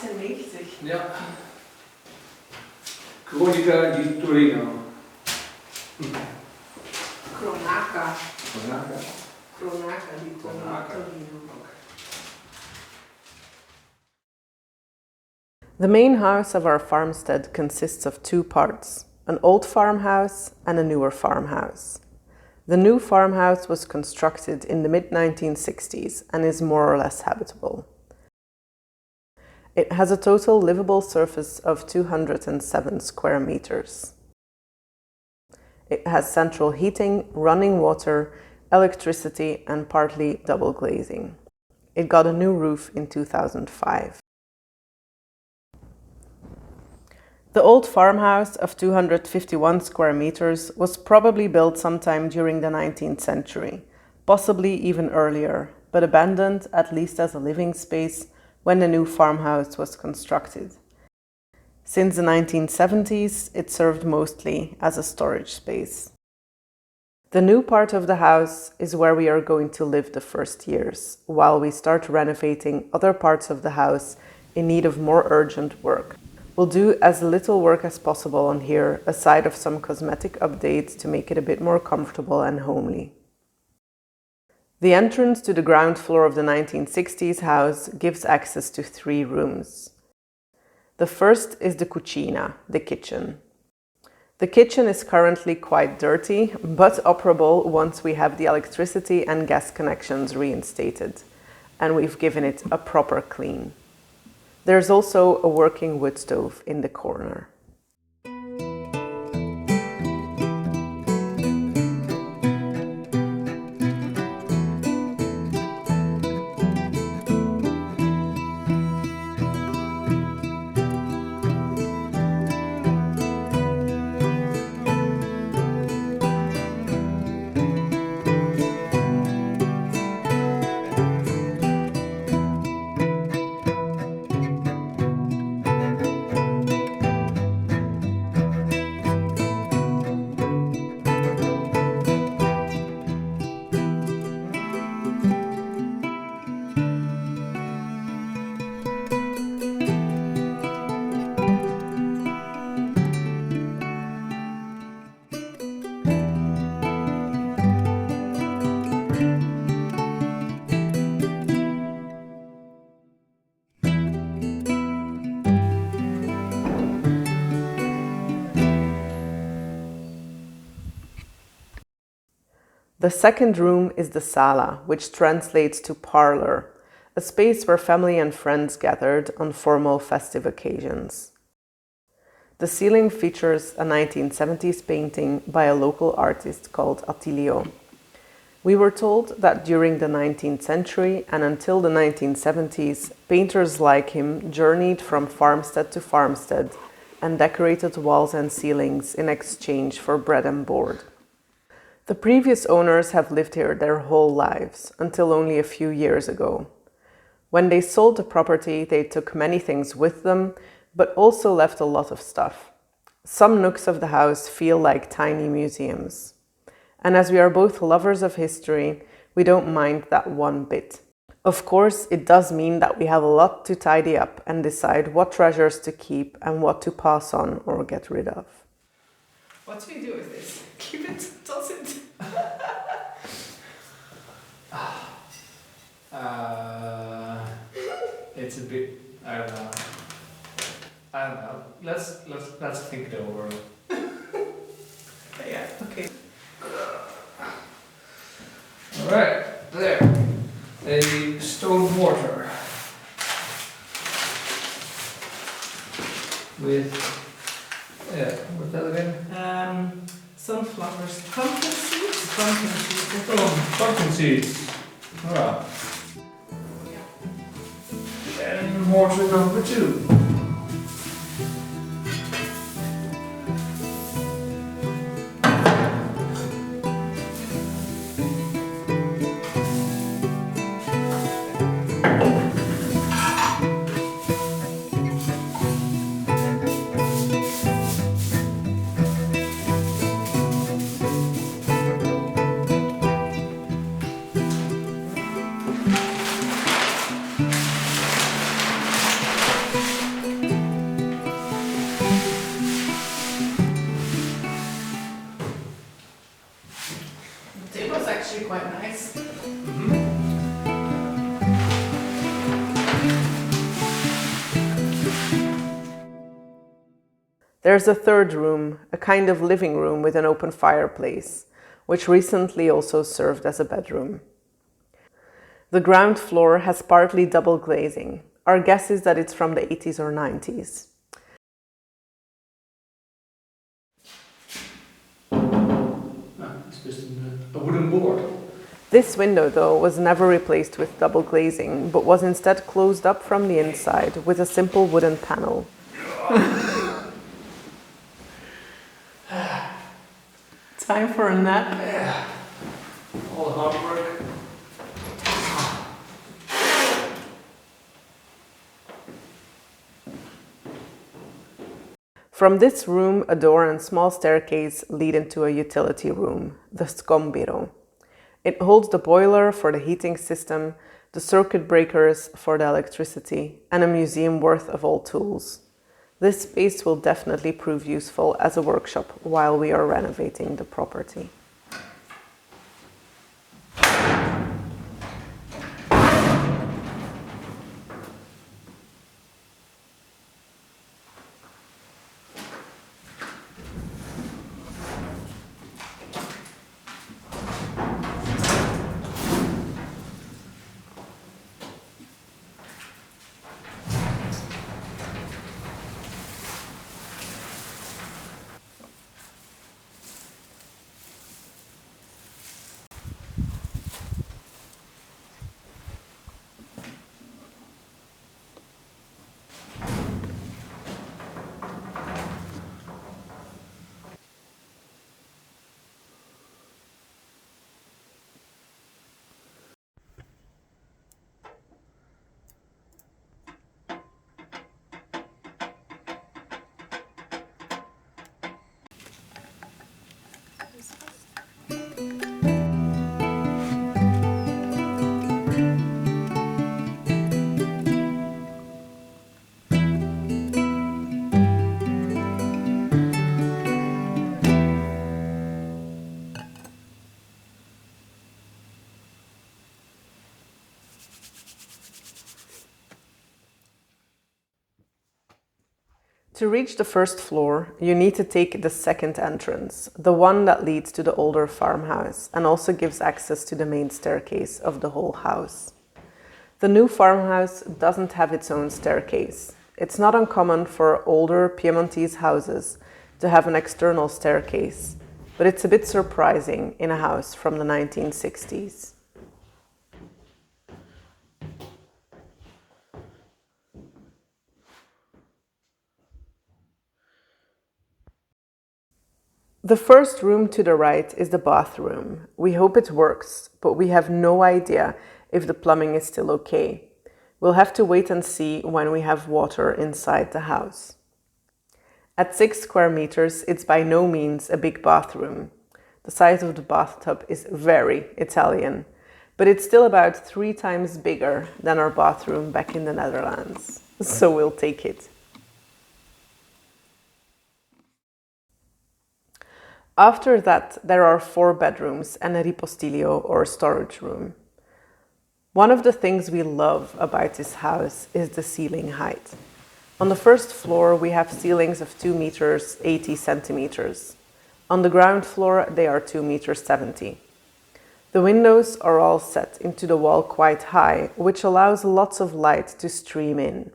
1898. Ja. Cronica di Torino. Cronaca. Cronaca. Cronaca di Cronaca. Torino. Okay. The main house of our farmstead consists of two parts, an old farmhouse and a newer farmhouse. The new farmhouse was constructed in the mid-1960s and is more or less habitable. It has a total livable surface of 207 square meters. It has central heating, running water, electricity, and partly double glazing. It got a new roof in 2005. The old farmhouse of 251 square meters was probably built sometime during the 19th century, possibly even earlier, but abandoned, at least as a living space, when the new farmhouse was constructed. Since the 1970s, it served mostly as a storage space. The new part of the house is where we are going to live the first years, while we start renovating other parts of the house in need of more urgent work. We'll do as little work as possible on here, aside of some cosmetic updates to make it a bit more comfortable and homely. The entrance to the ground floor of the 1960s house gives access to 3 rooms. The first is the cucina, the kitchen. The kitchen is currently quite dirty, but operable once we have the electricity and gas connections reinstated, and we've given it a proper clean. There's also a working wood stove in the corner. The second room is the sala, which translates to parlor, a space where family and friends gathered on formal festive occasions. The ceiling features a 1970s painting by a local artist called Attilio. We were told that during the 19th century and until the 1970s, painters like him journeyed from farmstead to farmstead and decorated walls and ceilings in exchange for bread and board. The previous owners have lived here their whole lives, until only a few years ago. When they sold the property, they took many things with them, but also left a lot of stuff. Some nooks of the house feel like tiny museums. And as we are both lovers of history, we don't mind that one bit. Of course, it does mean that we have a lot to tidy up and decide what treasures to keep and what to pass on or get rid of. What do we do with this? Keep it, toss it. It's a bit. I don't know. Let's think it over. Yeah, okay. All right, there. A stone mortar with what's that again? Sunflowers, pumpkin seeds. Pumpkin seeds. I think. Oh, pumpkin seeds. Alright. And mortar number 2. quite nice. There's a third room, a kind of living room with an open fireplace, which recently also served as a bedroom. The ground floor has partly double glazing. Our guess is that it's from the 80s or 90s. It's just a wooden board. This window, though, was never replaced with double glazing, but was instead closed up from the inside with a simple wooden panel. Time for a nap? Yeah. All the hard work. From this room, a door and small staircase lead into a utility room, the scombiro. It holds the boiler for the heating system, the circuit breakers for the electricity, and a museum worth of old tools. This space will definitely prove useful as a workshop while we are renovating the property. To reach the first floor, you need to take the second entrance, the one that leads to the older farmhouse and also gives access to the main staircase of the whole house. The new farmhouse doesn't have its own staircase. It's not uncommon for older Piemontese houses to have an external staircase, but it's a bit surprising in a house from the 1960s. The first room to the right is the bathroom. We hope it works, but we have no idea if the plumbing is still okay. We'll have to wait and see when we have water inside the house. At 6 square meters, it's by no means a big bathroom. The size of the bathtub is very Italian, but it's still about 3 times bigger than our bathroom back in the Netherlands, so we'll take it. After that, there are 4 bedrooms and a ripostiglio or storage room. One of the things we love about this house is the ceiling height. On the first floor, we have ceilings of 2 meters 80 centimeters. On the ground floor, they are 2 meters 70. The windows are all set into the wall quite high, which allows lots of light to stream in.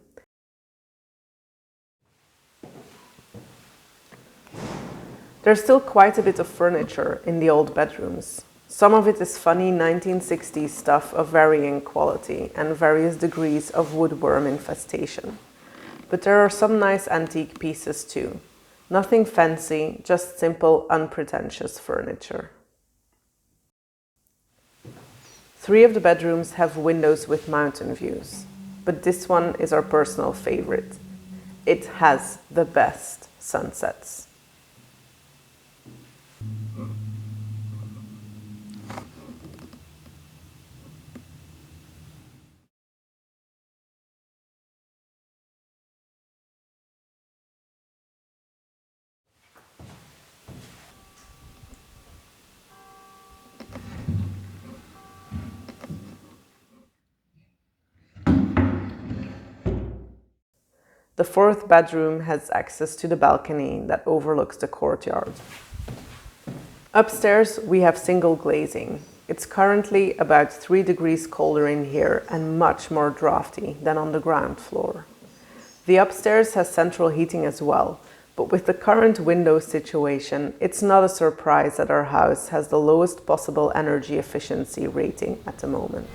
There's still quite a bit of furniture in the old bedrooms. Some of it is funny 1960s stuff of varying quality and various degrees of woodworm infestation. But there are some nice antique pieces too. Nothing fancy, just simple, unpretentious furniture. 3 of the bedrooms have windows with mountain views, but this one is our personal favorite. It has the best sunsets. The fourth bedroom has access to the balcony that overlooks the courtyard. Upstairs, we have single glazing. It's currently about 3 degrees colder in here and much more drafty than on the ground floor. The upstairs has central heating as well, but with the current window situation, it's not a surprise that our house has the lowest possible energy efficiency rating at the moment.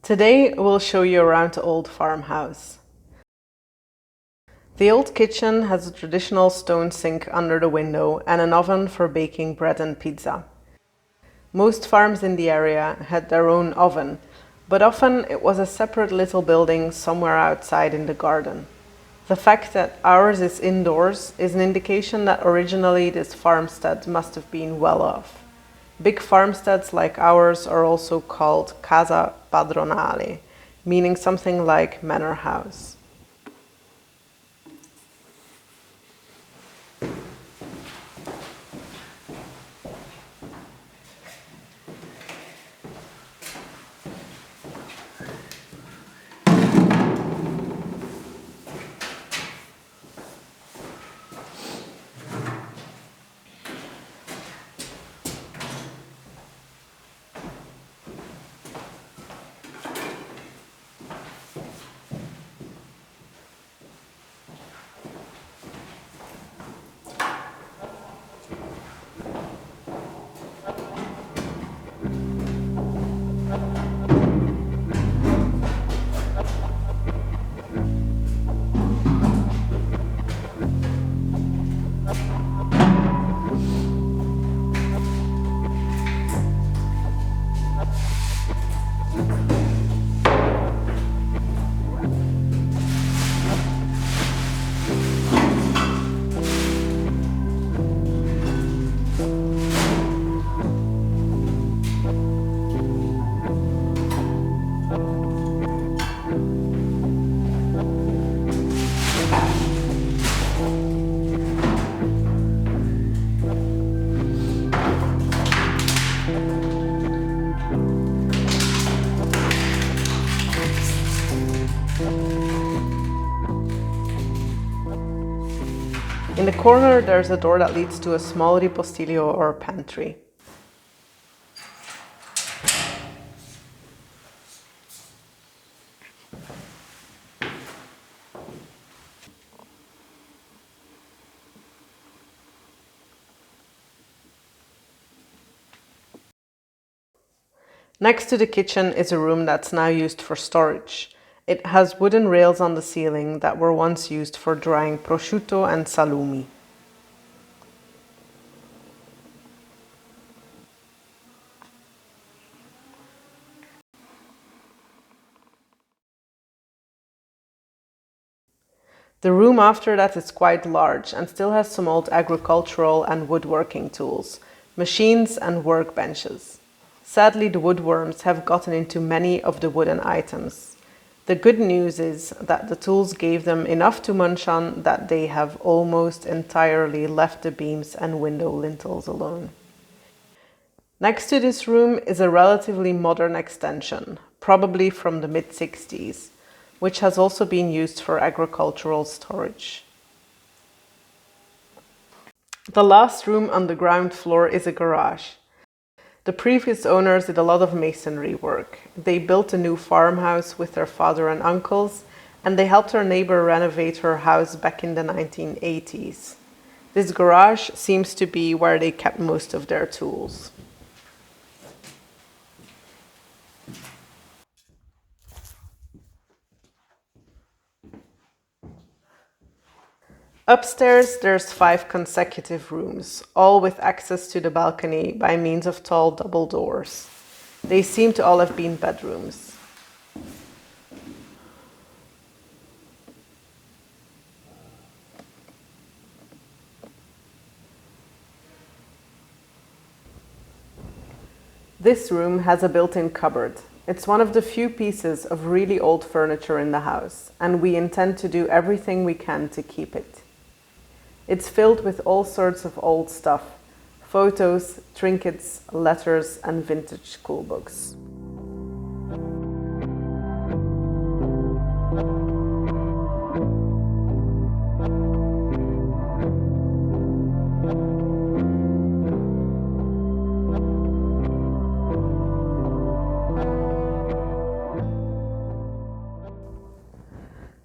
Today we'll show you around the old farmhouse. The old kitchen has a traditional stone sink under the window and an oven for baking bread and pizza. Most farms in the area had their own oven, but often it was a separate little building somewhere outside in the garden. The fact that ours is indoors is an indication that originally this farmstead must have been well off. Big farmsteads like ours are also called casa padronale, meaning something like manor house. In the corner, there's a door that leads to a small ripostiglio or pantry. Next to the kitchen is a room that's now used for storage. It has wooden rails on the ceiling that were once used for drying prosciutto and salumi. The room after that is quite large and still has some old agricultural and woodworking tools, machines and workbenches. Sadly, the woodworms have gotten into many of the wooden items. The good news is that the tools gave them enough to munch on that they have almost entirely left the beams and window lintels alone. Next to this room is a relatively modern extension, probably from the mid-60s, which has also been used for agricultural storage. The last room on the ground floor is a garage. The previous owners did a lot of masonry work. They built a new farmhouse with their father and uncles, and they helped their neighbor renovate her house back in the 1980s. This garage seems to be where they kept most of their tools. Upstairs, there's 5 consecutive rooms, all with access to the balcony by means of tall double doors. They seem to all have been bedrooms. This room has a built-in cupboard. It's one of the few pieces of really old furniture in the house, and we intend to do everything we can to keep it. It's filled with all sorts of old stuff: photos, trinkets, letters, and vintage school books.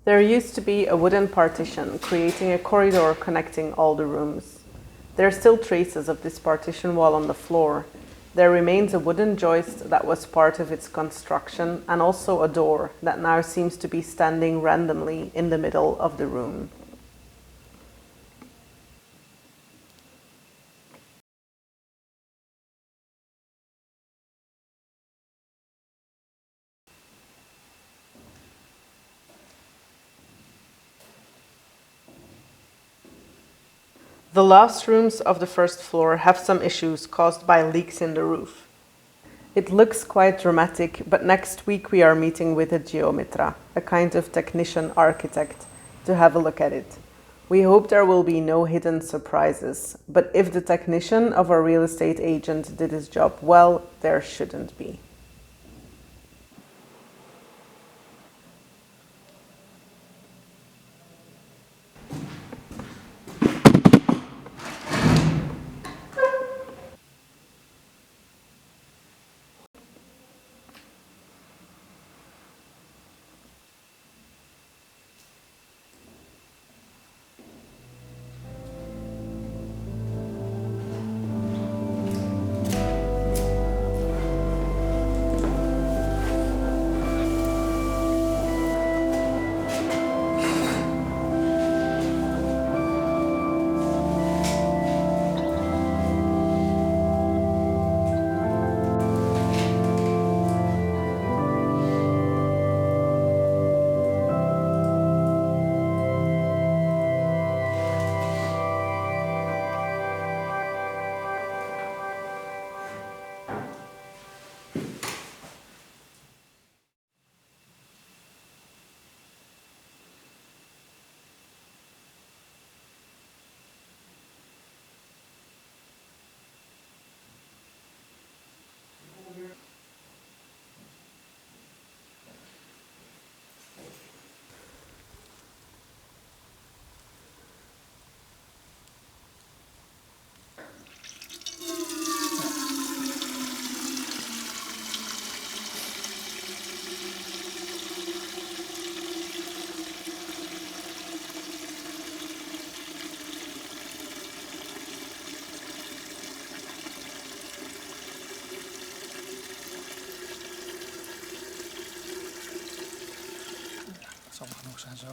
There used to be a wooden partition creating a corridor connecting all the rooms. There are still traces of this partition wall on the floor. There remains a wooden joist that was part of its construction, and also a door that now seems to be standing randomly in the middle of the room. The last rooms of the first floor have some issues caused by leaks in the roof. It looks quite dramatic, but next week we are meeting with a geometra, a kind of technician architect, to have a look at it. We hope there will be no hidden surprises, but if the technician of our real estate agent did his job well, there shouldn't be. zal genoeg zijn zo.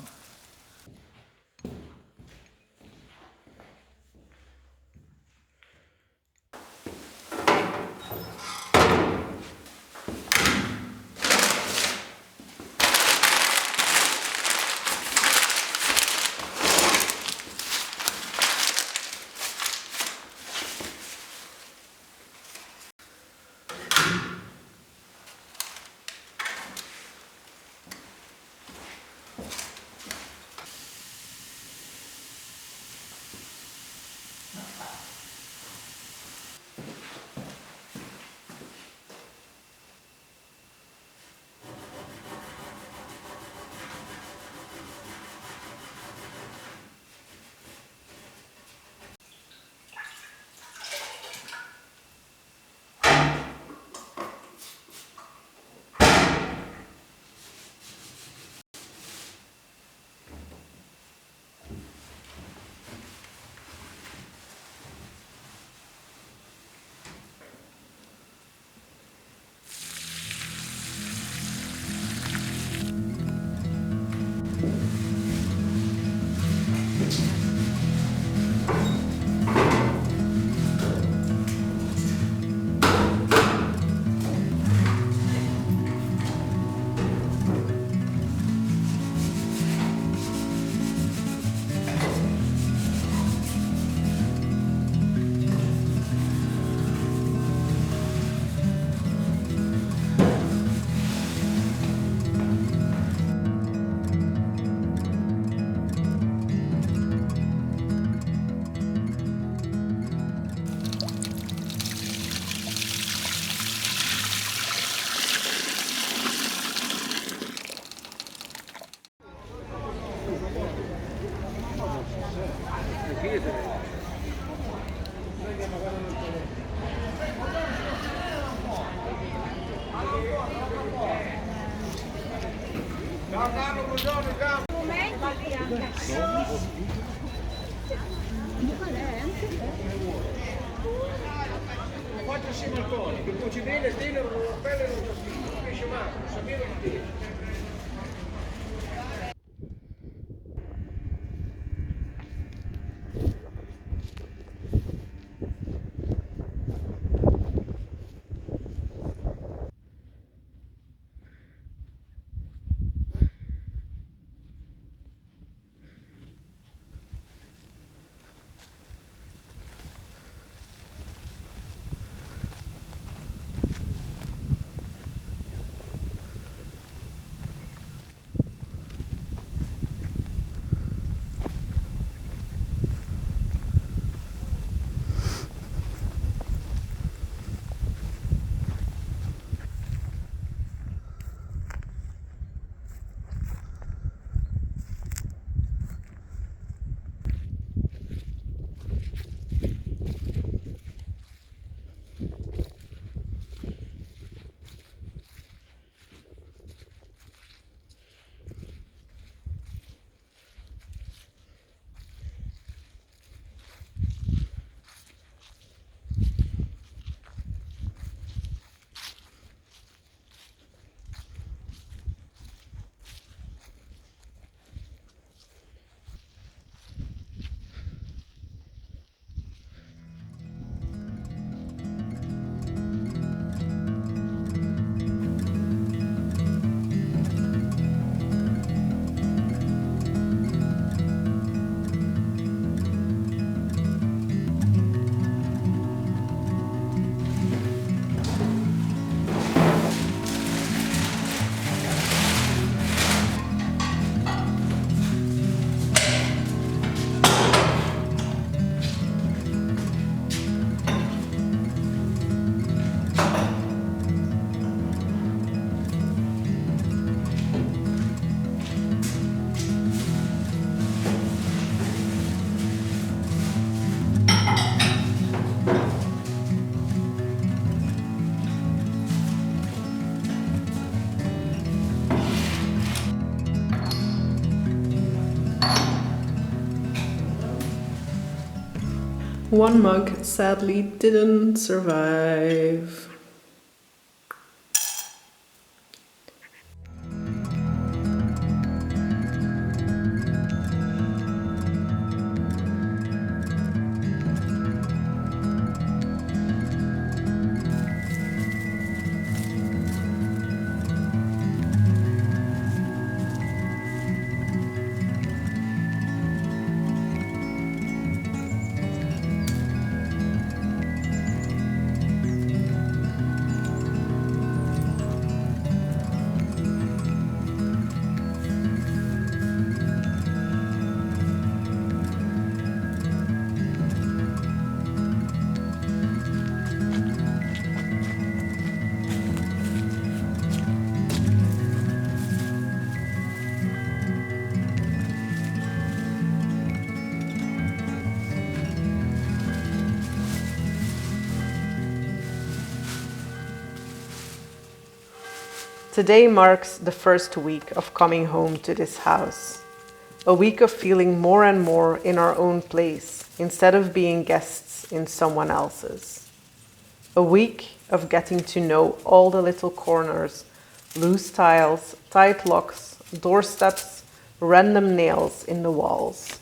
pochissimo alcolico, cuoci bene, tenero, la pelle non c'è più, pesce macro, sapere di pesce. One mug sadly didn't survive. Today marks the first week of coming home to this house. A week of feeling more and more in our own place instead of being guests in someone else's. A week of getting to know all the little corners, loose tiles, tight locks, doorsteps, random nails in the walls.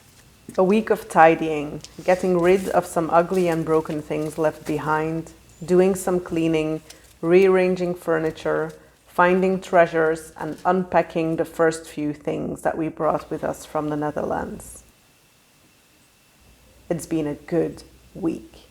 A week of tidying, getting rid of some ugly and broken things left behind, doing some cleaning, rearranging furniture, finding treasures and unpacking the first few things that we brought with us from the Netherlands. It's been a good week.